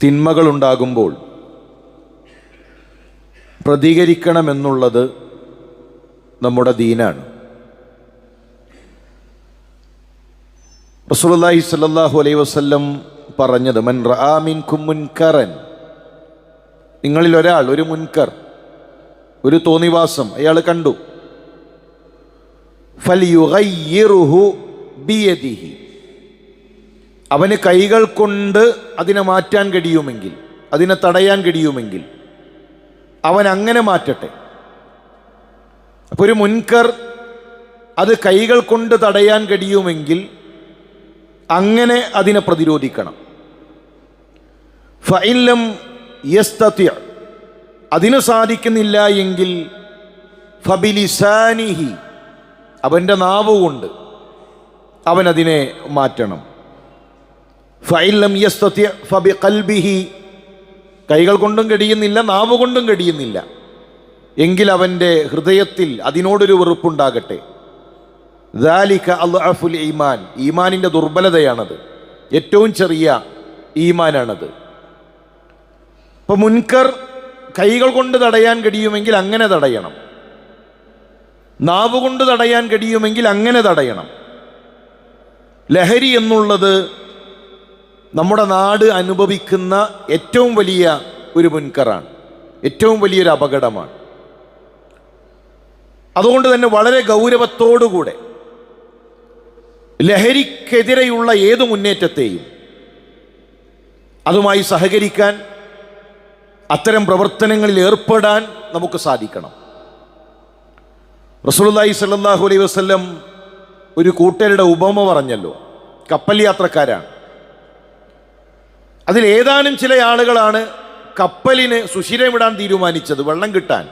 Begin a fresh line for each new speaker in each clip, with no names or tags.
തിന്മകളുണ്ടാകുമ്പോൾ പ്രതികരിക്കണമെന്നുള്ളത് നമ്മുടെ ദീനാണ്. റസൂലുള്ളാഹി സ്വല്ലല്ലാഹു അലൈഹി വസല്ലം പറഞ്ഞത്, മൻ റആ മിൻകും മുൻകറൻ, നിങ്ങളിൽ ഒരാൾ ഒരു മുൻകർ, ഒരു തോന്നിവാസം അയാൾ കണ്ടു, ഫൽയുഗയ്യിറുഹു ബിയദിഹി, അവന് കൈകൾ കൊണ്ട് അതിനെ മാറ്റാൻ കഴിയുമെങ്കിൽ, അതിനെ തടയാൻ കഴിയുമെങ്കിൽ അവൻ അങ്ങനെ മാറ്റട്ടെ. അപ്പോൾ ഒരു മുൻകർ അത് കൈകൾ കൊണ്ട് തടയാൻ കഴിയുമെങ്കിൽ അങ്ങനെ അതിനെ പ്രതിരോധിക്കണം. ഫഇല്ലം യസ്തതി, അതിന് സാധിക്കുന്നില്ല എങ്കിൽ ഫബിലിസാനിഹി, അവൻ്റെ നാവ് കൊണ്ട് അവനതിനെ മാറ്റണം. ഫഇല്ലം യസ്തതി ഫബിഖൽബിഹി, കൈകൾ കൊണ്ടും കഴിയുന്നില്ല, നാവ് കൊണ്ടും കഴിയുന്നില്ല എങ്കിൽ അവൻ്റെ ഹൃദയത്തിൽ അതിനോടൊരു വെറുപ്പുണ്ടാകട്ടെ. ദാലിക അദ്അഫുൽ ഈമാൻ, ഈമാനിൻ്റെ ദുർബലതയാണത്, ഏറ്റവും ചെറിയ ഈമാനാണത്. അപ്പോൾ മുൻകർ കൈകൾ കൊണ്ട് തടയാൻ കഴിയുമെങ്കിൽ അങ്ങനെ തടയണം, നാവ് കൊണ്ട് തടയാൻ കഴിയുമെങ്കിൽ അങ്ങനെ തടയണം. ലഹരി എന്നുള്ളത് നമ്മുടെ നാട് അനുഭവിക്കുന്ന ഏറ്റവും വലിയ ഒരു മുൻകറാണ്, ഏറ്റവും വലിയൊരു അപകടമാണ്. അതുകൊണ്ട് തന്നെ വളരെ ഗൗരവത്തോടുകൂടെ ലഹരിക്കെതിരെയുള്ള ഏതു മുന്നേറ്റത്തെയും അതുമായി സഹകരിക്കാൻ, അത്തരം പ്രവർത്തനങ്ങളിൽ ഏർപ്പെടാൻ നമുക്ക് സാധിക്കണം. റസൂലുള്ളാഹി സ്വല്ലല്ലാഹു അലൈഹി വസല്ലം ഒരു കൂട്ടരുടെ ഉപമ പറഞ്ഞല്ലോ, കപ്പൽ യാത്രക്കാരാണ്. അതിൽ ഏതാനും ചില ആളുകളാണ് കപ്പലിന് സുഷിരമിടാൻ തീരുമാനിച്ചത്, വെള്ളം കിട്ടാൻ.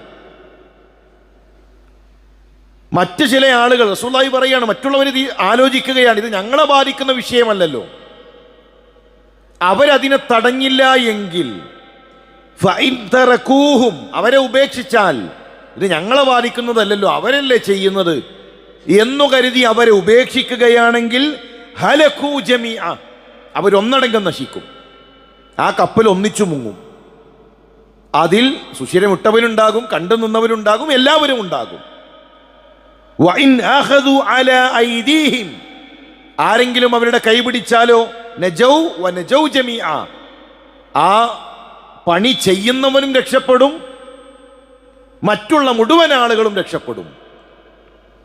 മറ്റ് ചില ആളുകൾ, റസൂലുള്ളാഹി പറയാണ്, മറ്റുള്ളവർ ആലോചിക്കുകയാണ്, ഇത് ഞങ്ങളെ ബാധിക്കുന്ന വിഷയമല്ലല്ലോ, അവരതിനെ തടഞ്ഞില്ല എങ്കിൽ ഫഇൻ തറകൂഹും, അവരെ ഉപേക്ഷിച്ചാൽ, ഇത് ഞങ്ങളെ ബാധിക്കുന്നതല്ലല്ലോ, അവരല്ലേ ചെയ്യുന്നത് എന്നു കരുതി അവരെ ഉപേക്ഷിക്കുകയാണെങ്കിൽ ഹലകൂ ജമീഅ, അവരൊന്നടങ്കം നശിക്കും, ആ കപ്പൽ ഒന്നിച്ചു മുങ്ങും. അതിൽ സുഷിരമിട്ടവരുണ്ടാകും, കണ്ടു നിന്നവരുണ്ടാകും, എല്ലാവരും ഉണ്ടാകും. വഇൻ അഖദു അലാ ഐദീഹിം, ആരെങ്കിലും അവരുടെ കൈ പിടിച്ചാലോ നജൗ വനജൗ ജമീഅ, ആ പണി ചെയ്യുന്നവനും രക്ഷപ്പെടും, മറ്റുള്ള മുഴുവൻ ആളുകളും രക്ഷപ്പെടും.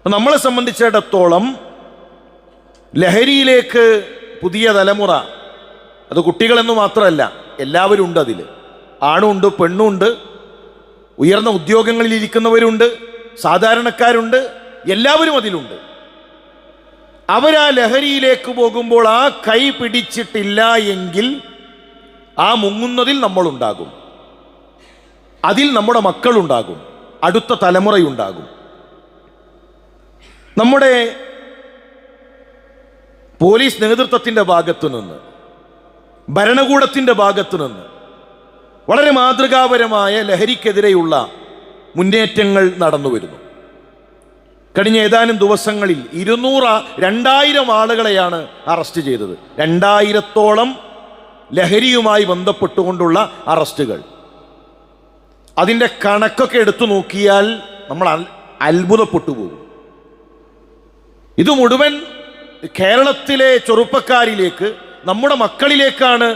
നമ്മളെ സംബന്ധിച്ചിടത്തോളം ലഹരിയിലേക്ക് പുതിയ തലമുറ, അത് കുട്ടികളെന്ന് മാത്രമല്ല എല്ലാവരും ഉണ്ട്, അതിൽ ആണുണ്ട് പെണ്ണുണ്ട്, ഉയർന്ന ഉദ്യോഗങ്ങളിൽ ഇരിക്കുന്നവരുണ്ട്, സാധാരണക്കാരുണ്ട്, എല്ലാവരും അതിലുണ്ട്. അവരാ ലഹരിയിലേക്ക് പോകുമ്പോൾ ആ കൈ പിടിച്ചിട്ടില്ല എങ്കിൽ ആ മുങ്ങുന്നതിൽ നമ്മളുണ്ടാകും, അതിൽ നമ്മുടെ മക്കളുണ്ടാകും, അടുത്ത തലമുറയുണ്ടാകും. നമ്മുടെ പോലീസ് നേതൃത്വത്തിൻ്റെ ഭാഗത്തു നിന്ന്, ഭരണകൂടത്തിൻ്റെ ഭാഗത്തു നിന്ന് വളരെ മാതൃകാപരമായ ലഹരിക്കെതിരെയുള്ള മുന്നേറ്റങ്ങൾ നടന്നു വരുന്നു. കഴിഞ്ഞ ഏതാനും ദിവസങ്ങളിൽ 2000 ആളുകളെയാണ് അറസ്റ്റ് ചെയ്തത്. 2000-ഓളം ലഹരിയുമായി ബന്ധപ്പെട്ടുകൊണ്ടുള്ള അറസ്റ്റുകൾ. അതിൻ്റെ കണക്കൊക്കെ എടുത്തു നോക്കിയാൽ നമ്മൾ അത്ഭുതപ്പെട്ടു പോകും. ഇത് മുഴുവൻ കേരളത്തിലെ ചെറുപ്പക്കാരിലേക്ക്, നമ്മുടെ മക്കളിലേക്കാണ്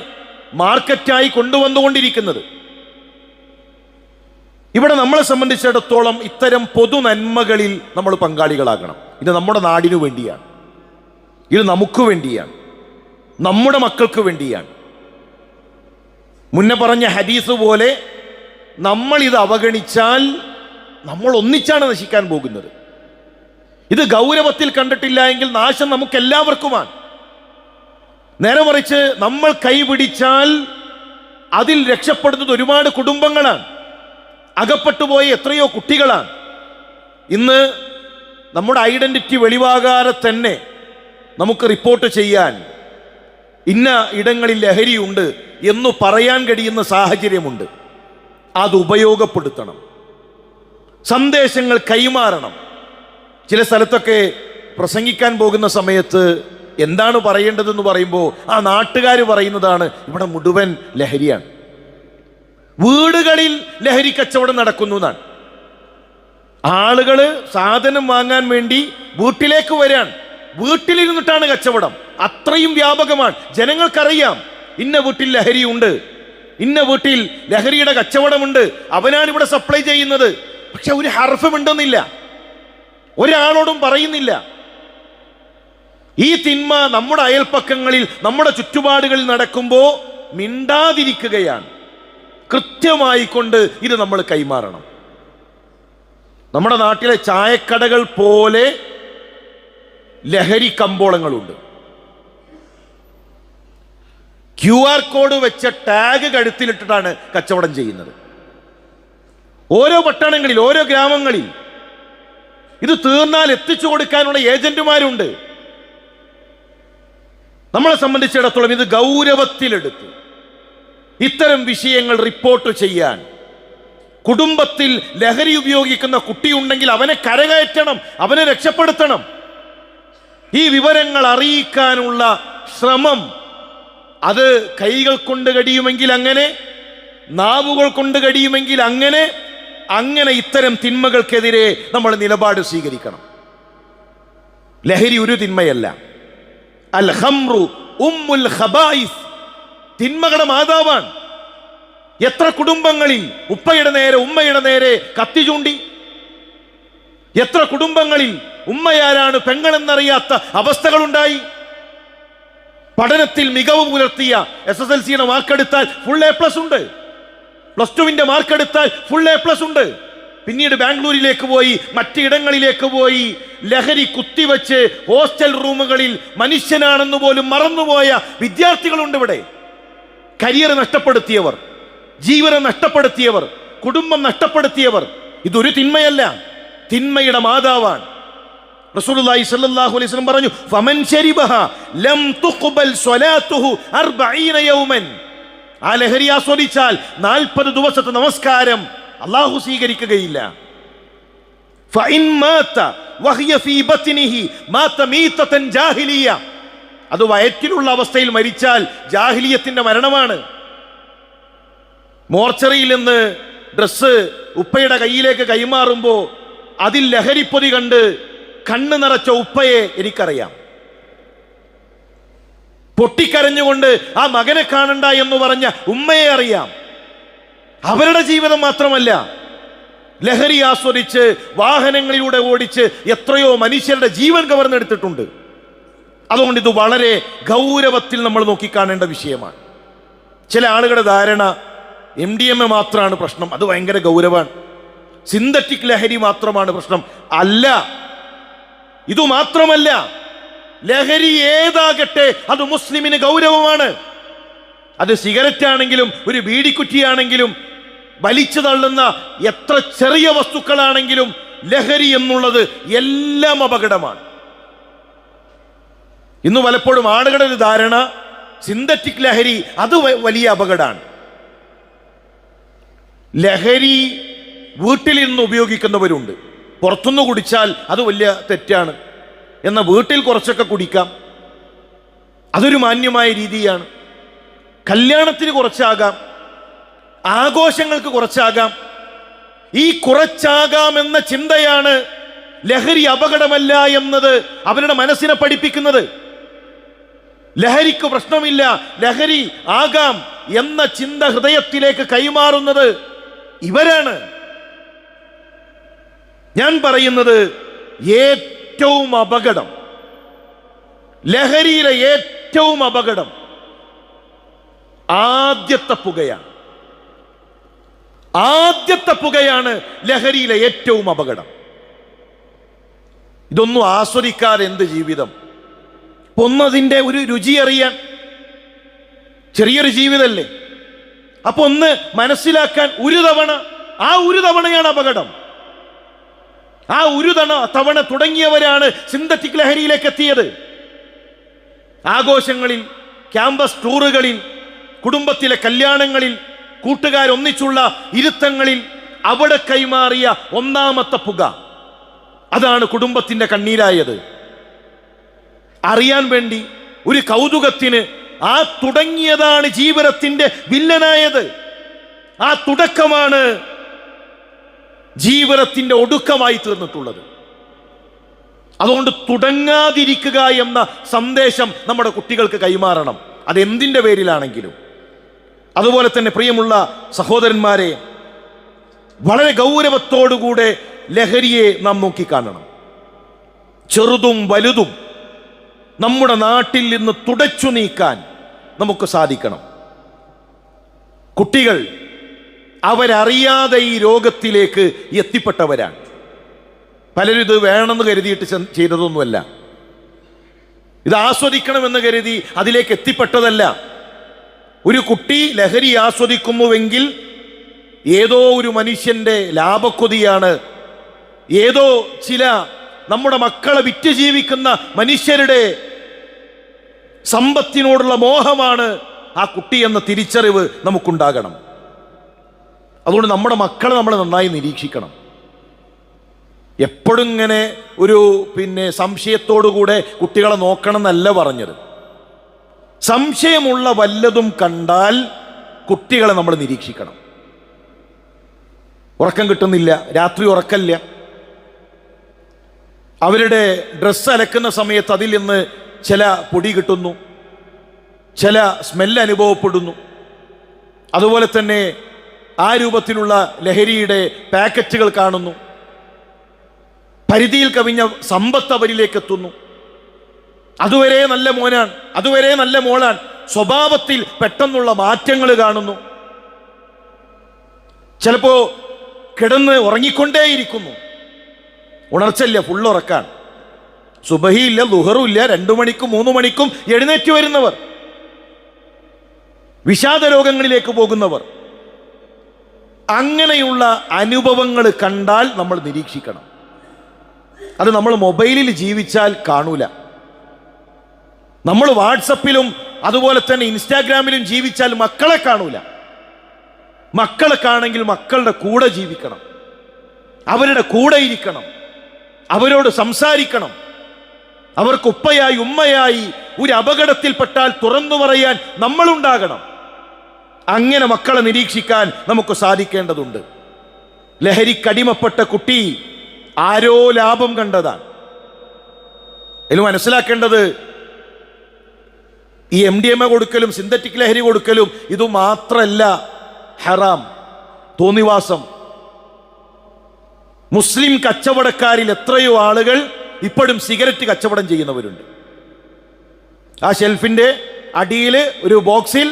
മാർക്കറ്റായി കൊണ്ടുവന്നുകൊണ്ടിരിക്കുന്നത്. ഇവിടെ നമ്മളെ സംബന്ധിച്ചിടത്തോളം ഇത്തരം പൊതു നന്മകളിൽ നമ്മൾ പങ്കാളികളാകണം. ഇത് നമ്മുടെ നാടിനു വേണ്ടിയാണ്, ഇത് നമുക്ക് വേണ്ടിയാണ്, നമ്മുടെ മക്കൾക്ക് വേണ്ടിയാണ്. മുന്നേ പറഞ്ഞ ഹദീസ് പോലെ നമ്മൾ ഇത് അവഗണിച്ചാൽ നമ്മൾ ഒന്നിച്ചാണ് നശിക്കാൻ പോകുന്നത്. ഇത് ഗൗരവത്തിൽ കണ്ടിട്ടില്ല എങ്കിൽ നാശം നമുക്ക് എല്ലാവർക്കുമാണ്. നേരെ മറിച്ച് നമ്മൾ കൈപിടിച്ചാൽ അതിൽ രക്ഷപ്പെടുന്നത് ഒരുപാട് കുടുംബങ്ങളാണ്, അകപ്പെട്ടുപോയ എത്രയോ കുട്ടികളാണ്. ഇന്ന് നമ്മുടെ ഐഡന്റിറ്റി വെളിവാകാതെ തന്നെ നമുക്ക് റിപ്പോർട്ട് ചെയ്യാൻ ഇന്ന ഇടങ്ങളിൽ ലഹരിയുണ്ട് എന്ന് പറയാൻ കഴിയുന്ന സാഹചര്യമുണ്ട്. അത് ഉപയോഗപ്പെടുത്തണം, സന്ദേശങ്ങൾ കൈമാറണം. ചില സ്ഥലത്തൊക്കെ പ്രസംഗിക്കാൻ പോകുന്ന സമയത്ത് എന്താണ് പറയേണ്ടതെന്ന് പറയുമ്പോൾ ആ നാട്ടുകാർ പറയുന്നതാണ് ഇവിടെ മുഴുവൻ ലഹരിയാണ്, വീടുകളിൽ ലഹരി കച്ചവടം നടക്കുന്നു എന്നാണ്. ആളുകൾ സാധനം വാങ്ങാൻ വേണ്ടി വീട്ടിലേക്ക് വരാൻ, വീട്ടിലിരുന്നിട്ടാണ് കച്ചവടം. അത്രയും വ്യാപകമാണ്. ജനങ്ങൾക്കറിയാം ഇന്ന വീട്ടിൽ ലഹരിയുണ്ട്, ഇന്ന വീട്ടിൽ ലഹരിയുടെ കച്ചവടമുണ്ട്, അവനാണ് ഇവിടെ സപ്ലൈ ചെയ്യുന്നത്. പക്ഷെ ഒരു ഹർഫ് മിണ്ടുന്നില്ല, ഒരാളോടും പറയുന്നില്ല. ഈ തിന്മ നമ്മുടെ അയൽപ്പക്കങ്ങളിൽ, നമ്മുടെ ചുറ്റുപാടുകളിൽ നടക്കുമ്പോൾ മിണ്ടാതിരിക്കുകയാണ്. കൃത്യമായി കൊണ്ട് ഇത് നമ്മൾ കൈമാറണം. നമ്മുടെ നാട്ടിലെ ചായക്കടകൾ പോലെ ലഹരി കമ്പോളങ്ങളുണ്ട്. QR കോഡ് വെച്ച ടാഗ് കഴുത്തിലിട്ടിട്ടാണ് കച്ചവടം ചെയ്യുന്നത്. ഓരോ പട്ടണങ്ങളിൽ, ഓരോ ഗ്രാമങ്ങളിൽ ഇത് തീർന്നാൽ എത്തിച്ചു കൊടുക്കാനുള്ള ഏജന്റുമാരുണ്ട്. നമ്മളെ സംബന്ധിച്ചിടത്തോളം ഇത് ഗൗരവത്തിലെടുത്ത് ഇത്തരം വിഷയങ്ങൾ റിപ്പോർട്ട് ചെയ്യാൻ, കുടുംബത്തിൽ ലഹരി ഉപയോഗിക്കുന്ന കുട്ടിയുണ്ടെങ്കിൽ അവനെ കരകയറ്റണം, അവനെ രക്ഷപ്പെടുത്തണം. ഈ വിവരങ്ങൾ അറിയിക്കാനുള്ള ശ്രമം അത് കൈകൾ കൊണ്ട് കഴിയുമെങ്കിൽ അങ്ങനെ, നാവുകൾ കൊണ്ട് കഴിയുമെങ്കിൽ അങ്ങനെ, അങ്ങനെ ഇത്തരം തിന്മകൾക്കെതിരെ നമ്മൾ നിലപാട് സ്വീകരിക്കണം. ലഹരി ഒരു തിന്മയല്ല. അൽ ഖംറു ഉമ്മുൽ ഖബായിസ്, തിന്മകളുടെ മാതാവാണ്. എത്ര കുടുംബങ്ങളിൽ ഉപ്പയുടെ നേരെ, ഉമ്മയുടെ നേരെ കത്തി ചൂണ്ടി? എത്ര കുടുംബങ്ങളിൽ ഉമ്മയാരാണ് പെങ്ങളെന്നറിയാത്ത അവസ്ഥകളുണ്ടായി? പഠനത്തിൽ മികവ് പുലർത്തിയ SSLCയുടെ മാർക്കെടുത്താൽ ഫുൾ A+ ഉണ്ട്, +2ന്റെ മാർക്കെടുത്താൽ ഫുൾ A+ ഉണ്ട്. പിന്നീട് ബാംഗ്ലൂരിലേക്ക് പോയി, മറ്റിടങ്ങളിലേക്ക് പോയി, ലഹരി കുത്തിവെച്ച് ഹോസ്റ്റൽ റൂമുകളിൽ മനുഷ്യനാണെന്ന് പോലും മറന്നുപോയ വിദ്യാർത്ഥികളുണ്ട് ഇവിടെ. കരിയർ നഷ്ടപ്പെടുത്തിയവർ, ജീവനം നഷ്ടപ്പെടുത്തിയവർ, കുടുംബം നഷ്ടപ്പെടുത്തിയവർ. ഇതൊരു തിന്മയല്ല, തിന്മയുടെ മാതാവാണ്. റസൂലുള്ളാഹി സ്വല്ലല്ലാഹു അലൈഹി വസല്ലം പറഞ്ഞു, ഫമൻ ശരിബഹ ലം തുഖ്ബൽ സ്വലാത്തുഹു 40 യൗമൻ. ആ ലഹരി ആസ്വദിച്ചാൽ 40 ദിവസത്തെ നമസ്കാരം അല്ലാഹു സ്വീകരിക്കുകയില്ല. ഫഇൻ മാത വഹിയ ഫീ ബത്നിഹി മാത മീതതൻ ജാഹിലിയ. അത് വയറ്റിലുള്ള അവസ്ഥയിൽ മരിച്ചാൽ ജാഹിലിയത്തിന്റെ മരണമാണ്. മോർച്ചറിയിൽ നിന്ന് ഡ്രസ്സ് ഉപ്പയുടെ കയ്യിലേക്ക് കൈമാറുമ്പോൾ അതിൽ ലഹരിപ്പൊതി കണ്ട് കണ്ണ് നിറച്ച ഉപ്പയെ എനിക്കറിയാം. പൊട്ടിക്കരഞ്ഞുകൊണ്ട് ആ മകനെ കാണണ്ട എന്ന് പറഞ്ഞ ഉമ്മയെ അറിയാം. അവരുടെ ജീവിതം മാത്രമല്ല, ലഹരി ആസ്വദിച്ച് വാഹനങ്ങളിലൂടെ ഓടിച്ച് എത്രയോ മനുഷ്യരുടെ ജീവൻ കവർന്നെടുത്തിട്ടുണ്ട്. അതുകൊണ്ട് ഇത് വളരെ ഗൗരവത്തിൽ നമ്മൾ നോക്കിക്കാണേണ്ട വിഷയമാണ്. ചില ആളുകളുടെ ധാരണ MDMA മാത്രമാണ് പ്രശ്നം, അത് ഭയങ്കര ഗൗരവമാണ്. സിന്തറ്റിക് ലഹരി മാത്രമാണ് പ്രശ്നം. അല്ല, ഇതു മാത്രമല്ല, ലഹരി ഏതാകട്ടെ അത് മുസ്ലിമിന് ഗൗരവമാണ്. അത് സിഗരറ്റ് ആണെങ്കിലും ഒരു ബീഡിക്കുറ്റിയാണെങ്കിലും വലിച്ചു തള്ളുന്ന എത്ര ചെറിയ വസ്തുക്കളാണെങ്കിലും ലഹരി എന്നുള്ളത് എല്ലാം അപകടമാണ്. ഇന്ന് പലപ്പോഴും ആളുകളുടെ ഒരു ധാരണ സിന്തറ്റിക് ലഹരി അത് വലിയ അപകടമാണ്. ലഹരി വീട്ടിലിരുന്ന് ഉപയോഗിക്കുന്നവരുണ്ട്. പുറത്തുനിന്ന് കുടിച്ചാൽ അത് വലിയ തെറ്റാണ്. എന്നാൽ വീട്ടിൽ കുറച്ചൊക്കെ കുടിക്കാം, അതൊരു മാന്യമായ രീതിയാണ്. കല്യാണത്തിന് കുറച്ചാകാം, ആഘോഷങ്ങൾക്ക് കുറച്ചാകാം. ഈ കുറച്ചാകാമെന്ന ചിന്തയാണ് ലഹരി അപകടമല്ല എന്നത് അവരുടെ മനസ്സിനെ പഠിപ്പിക്കുന്നത്. ലഹരിക്ക് പ്രശ്നമില്ല, ലഹരി ആകാം എന്ന ചിന്ത ഹൃദയത്തിലേക്ക് കൈമാറുന്നത് ഇവരാണ്. ഞാൻ പറയുന്നത് ഏറ്റവും അപകടം, ലഹരിയിലെ ഏറ്റവും അപകടം ആദ്യത്തെ പുകയാണ്. ആദ്യത്തെ പുകയാണ് ലഹരിയിലെ ഏറ്റവും അപകടം. ഇതൊന്നും ആസ്വദിക്കാതെ എന്ത് ജീവിതം? ഒന്നതിൻ്റെ ഒരു രുചി അറിയാൻ, ചെറിയൊരു ജീവിതമല്ലേ, അപ്പൊ ഒന്ന് മനസ്സിലാക്കാൻ ഒരു തവണ, ആ ഒരു തവണയാണ് അപകടം. ആ ഒരു തവണ തുടങ്ങിയവരാണ് സിന്തറ്റിക് ലഹരിയിലേക്ക് എത്തിയത്. ആഘോഷങ്ങളിൽ, ക്യാമ്പസ് ടൂറുകളിൽ, കുടുംബത്തിലെ കല്യാണങ്ങളിൽ, കൂട്ടുകാരൊന്നിച്ചുള്ള ഇരുത്തങ്ങളിൽ അവിടെ കൈമാറിയ ഒന്നാമത്തെ പുക, അതാണ് കുടുംബത്തിന്റെ കണ്ണീരായത്. അറിയാൻ വേണ്ടി, ഒരു കൗതുകത്തിന്. ആ തുടങ്ങിയതാണ് ജീവിതത്തിന്റെ വില്ലനായത്. ആ തുടക്കമാണ് ജീവിതത്തിന്റെ ഒടുക്കമായി തീർന്നിട്ടുള്ളത്. അതുകൊണ്ട് തുടങ്ങാതിരിക്കുക എന്ന സന്ദേശം നമ്മുടെ കുട്ടികൾക്ക് കൈമാറണം, അതെന്തിൻ്റെ പേരിലാണെങ്കിലും. അതുപോലെ തന്നെ പ്രിയമുള്ള സഹോദരന്മാരെ, വളരെ ഗൗരവത്തോടുകൂടെ ലഹരിയെ നാം നോക്കിക്കാണണം. ചെറുതും വലുതും നമ്മുടെ നാട്ടിൽ നിന്ന് തുടച്ചു നീക്കാൻ നമുക്ക് സാധിക്കണം. കുട്ടികൾ അവരറിയാതെ ഈ രോഗത്തിലേക്ക് എത്തിപ്പെട്ടവരാണ്. പലരും ഇത് വേണമെന്ന് കരുതിയിട്ട് ചെയ്തതൊന്നുമല്ല, ഇത് ആസ്വദിക്കണമെന്ന് കരുതി അതിലേക്ക് എത്തിപ്പെട്ടതല്ല. ഒരു കുട്ടി ലഹരി ആസ്വദിക്കുന്നുവെങ്കിൽ ഏതോ ഒരു മനുഷ്യന്റെ ലാഭക്കൊതിയാണ്, ഏതോ ചില നമ്മുടെ മക്കളെ വിറ്റ് ജീവിക്കുന്ന മനുഷ്യരുടെ സമ്പത്തിനോടുള്ള മോഹമാണ് ആ കുട്ടി എന്ന തിരിച്ചറിവ് നമുക്കുണ്ടാകണം. അതുകൊണ്ട് നമ്മുടെ മക്കളെ നമ്മൾ നന്നായി നിരീക്ഷിക്കണം. എപ്പോഴും ഇങ്ങനെ ഒരു സംശയത്തോടുകൂടെ കുട്ടികളെ നോക്കണം എന്നല്ല പറഞ്ഞത്. സംശയമുള്ള വല്ലതും കണ്ടാൽ കുട്ടികളെ നമ്മൾ നിരീക്ഷിക്കണം. ഉറക്കം കിട്ടുന്നില്ല, രാത്രി ഉറക്കമില്ല, അവരുടെ ഡ്രസ്സ് അലക്കുന്ന സമയത്ത് അതിൽ നിന്ന് ചില പൊടി കിട്ടുന്നു, ചില സ്മെല്ല് അനുഭവപ്പെടുന്നു. അതുപോലെ തന്നെ ആ രൂപത്തിലുള്ള ലഹരിയുടെ പാക്കറ്റുകൾ കാണുന്നു. പരിധിയിൽ കവിഞ്ഞ സമ്പത്ത് അവരിലേക്ക് എത്തുന്നു. അതുവരെ നല്ല മോനാണ്, അതുവരെ നല്ല മോളാണ്, സ്വഭാവത്തിൽ പെട്ടെന്നുള്ള മാറ്റങ്ങൾ കാണുന്നു. ചിലപ്പോ കിടന്ന് ഉറങ്ങിക്കൊണ്ടേയിരിക്കുന്നു, ഉണർച്ചയില്ല, ഫുള്ളുറക്കാൻ. സുബഹിയില്ല, ളുഹറുമില്ല, 2 മണിക്കും 3 മണിക്കും എഴുന്നേറ്റ് വരുന്നവർ, വിഷാദ രോഗങ്ങളിലേക്ക് പോകുന്നവർ. അങ്ങനെയുള്ള അനുഭവങ്ങൾ കണ്ടാൽ നമ്മൾ നിരീക്ഷിക്കണം. അത് നമ്മൾ മൊബൈലിൽ ജീവിച്ചാൽ കാണൂല. നമ്മൾ വാട്സപ്പിലും അതുപോലെ തന്നെ ഇൻസ്റ്റാഗ്രാമിലും ജീവിച്ചാൽ മക്കളെ കാണൂല. മക്കളെ കാണെങ്കിൽ മക്കളുടെ കൂടെ ജീവിക്കണം, അവരുടെ കൂടെ ഇരിക്കണം, അവരോട് സംസാരിക്കണം. അവർക്ക് ഉപ്പയായി ഉമ്മയായി ഒരു അപകടത്തിൽപ്പെട്ടാൽ തുറന്നു പറയാൻ നമ്മളുണ്ടാകണം. അങ്ങനെ മക്കളെ നിരീക്ഷിക്കാൻ നമുക്ക് സാധിക്കേണ്ടതുണ്ട്. ലഹരിക്കടിമപ്പെട്ട കുട്ടി ആരോ ലാഭം കണ്ടതാണ്. ഇതിൽ മനസ്സിലാക്കേണ്ടത് ഈ MDMA കൊടുക്കലും സിന്തറ്റിക് ലഹരി കൊടുക്കലും ഇത് മാത്രല്ല ഹറാം, തോന്നിവാസം. മുസ്ലിം കച്ചവടക്കാരിൽ എത്രയോ ആളുകൾ ഇപ്പോഴും സിഗരറ്റ് കച്ചവടം ചെയ്യുന്നവരുണ്ട്. ആ ഷെൽഫിന്റെ അടിയിൽ ഒരു ബോക്സിൽ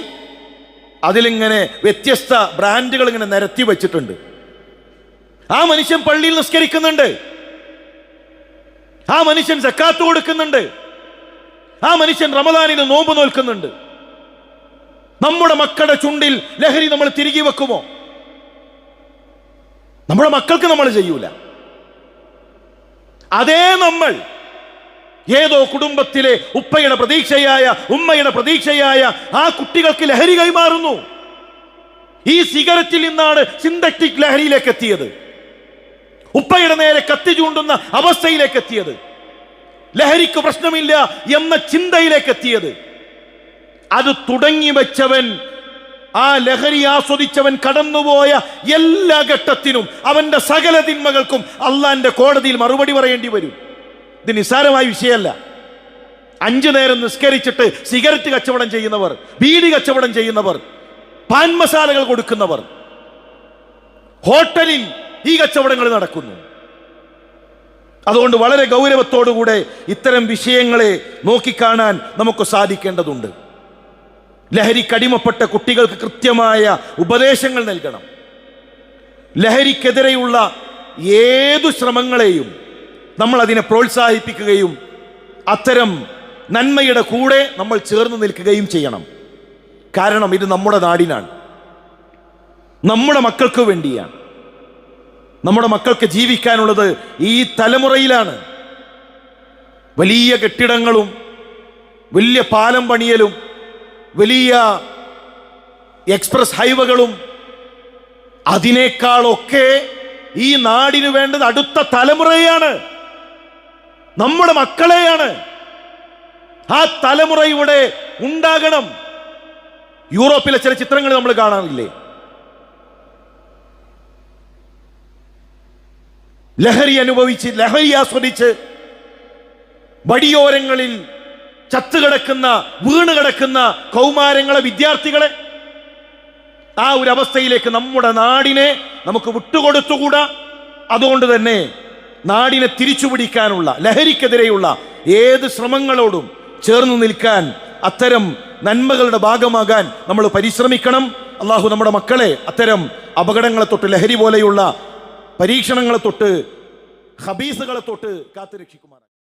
അതിലിങ്ങനെ വ്യത്യസ്ത ബ്രാൻഡുകൾ ഇങ്ങനെ നിരത്തി വെച്ചിട്ടുണ്ട്. ആ മനുഷ്യൻ പള്ളിയിൽ നിസ്കരിക്കുന്നുണ്ട്, ആ മനുഷ്യൻ സക്കാത്ത് കൊടുക്കുന്നുണ്ട്, ആ മനുഷ്യൻ റമദാനിന് നോമ്പ് നോൽക്കുന്നുണ്ട്. നമ്മുടെ മക്കളുടെ ചുണ്ടിൽ ലഹരി നമ്മൾ തിരികെ വെക്കുമോ? നമ്മുടെ മക്കൾക്ക് നമ്മൾ ചെയ്യൂല. അതേ നമ്മൾ ഏതോ കുടുംബത്തിലെ ഉപ്പയുടെ പ്രതീക്ഷയായ ഉമ്മയുടെ പ്രതീക്ഷയായ ആ കുട്ടികൾക്ക് ലഹരി കൈമാറുന്നു. ഈ സിഗരറ്റിൽ നിന്നാണ് സിന്തറ്റിക് ലഹരിയിലേക്ക് എത്തിയത്, ഉപ്പയുടെ നേരെ കത്തി ചൂണ്ടുന്ന അവസ്ഥയിലേക്ക് എത്തിയത്, ലഹരിക്ക് പ്രശ്നമില്ല എന്ന ചിന്തയിലേക്ക് എത്തിയത്. അത് തുടങ്ങി വെച്ചവൻ, ആ ലഹരി ആസ്വദിച്ചവൻ കടന്നുപോയ എല്ലാ ഘട്ടത്തിനും അവന്റെ സകല തിന്മകൾക്കും അള്ളാന്റെ കോടതിയിൽ മറുപടി പറയേണ്ടി വരും. ഇത് നിസ്സാരമായ വിഷയമല്ല. 5 നേരം നിസ്കരിച്ചിട്ട് സിഗരറ്റ് കച്ചവടം ചെയ്യുന്നവർ, ബീഡി കച്ചവടം ചെയ്യുന്നവർ, പാൻ മസാലകൾ കൊടുക്കുന്നവർ, ഹോട്ടലിൽ ഈ കച്ചവടങ്ങൾ നടക്കുന്നു. അതുകൊണ്ട് വളരെ ഗൗരവത്തോടുകൂടെ ഇത്തരം വിഷയങ്ങളെ നോക്കിക്കാണാൻ നമുക്ക് സാധിക്കേണ്ടതുണ്ട്. ലഹരിക്കടിമപ്പെട്ട കുട്ടികൾക്ക് കൃത്യമായ ഉപദേശങ്ങൾ നൽകണം. ലഹരിക്കെതിരെയുള്ള ഏതു ശ്രമങ്ങളെയും നമ്മൾ അതിനെ പ്രോത്സാഹിപ്പിക്കുകയും അത്തരം നന്മയുടെ കൂടെ നമ്മൾ ചേർന്ന് നിൽക്കുകയും ചെയ്യണം. കാരണം ഇത് നമ്മുടെ നാടിനാണ്, നമ്മുടെ മക്കൾക്ക് വേണ്ടിയാണ്. നമ്മുടെ മക്കൾക്ക് ജീവിക്കാനുള്ളത് ഈ തലമുറയിലാണ്. വലിയ കെട്ടിടങ്ങളും വലിയ പാലം പണിയലും വലിയ എക്സ്പ്രസ് ഹൈവേകളും അതിനേക്കാളൊക്കെ ഈ നാടിന് വേണ്ടത് അടുത്ത തലമുറയാണ്, നമ്മുടെ മക്കളെയാണ്. ആ തലമുറ ഇവിടെ ഉണ്ടാകണം. യൂറോപ്പിലെ ചില ചിത്രങ്ങൾ നമ്മൾ കാണാറില്ലേ? ലഹരി അനുഭവിച്ച്, ലഹരി ആസ്വദിച്ച് വടിയോരങ്ങളിൽ ചത്തുകിടക്കുന്ന, വീണ് കിടക്കുന്ന കൗമാരങ്ങളെ, വിദ്യാർത്ഥികളെ. ആ ഒരു അവസ്ഥയിലേക്ക് നമ്മുടെ നാടിനെ നമുക്ക് വിട്ടുകൊടുത്തുകൂടാ. അതുകൊണ്ട് തന്നെ നാടിനെ തിരിച്ചുപിടിക്കാനുള്ള, ലഹരിക്കെതിരെയുള്ള ഏത് ശ്രമങ്ങളോടും ചേർന്ന് നിൽക്കാൻ, അത്തരം നന്മകളുടെ ഭാഗമാകാൻ നമ്മൾ പരിശ്രമിക്കണം. അള്ളാഹു നമ്മുടെ മക്കളെ അത്തരം അപകടങ്ങളെ തൊട്ട്, ലഹരി പോലെയുള്ള പരീക്ഷണങ്ങളെ തൊട്ട്, ഹബീസുകളെ തൊട്ട് കാത്തുരക്ഷിക്കുമാറാകട്ടെ.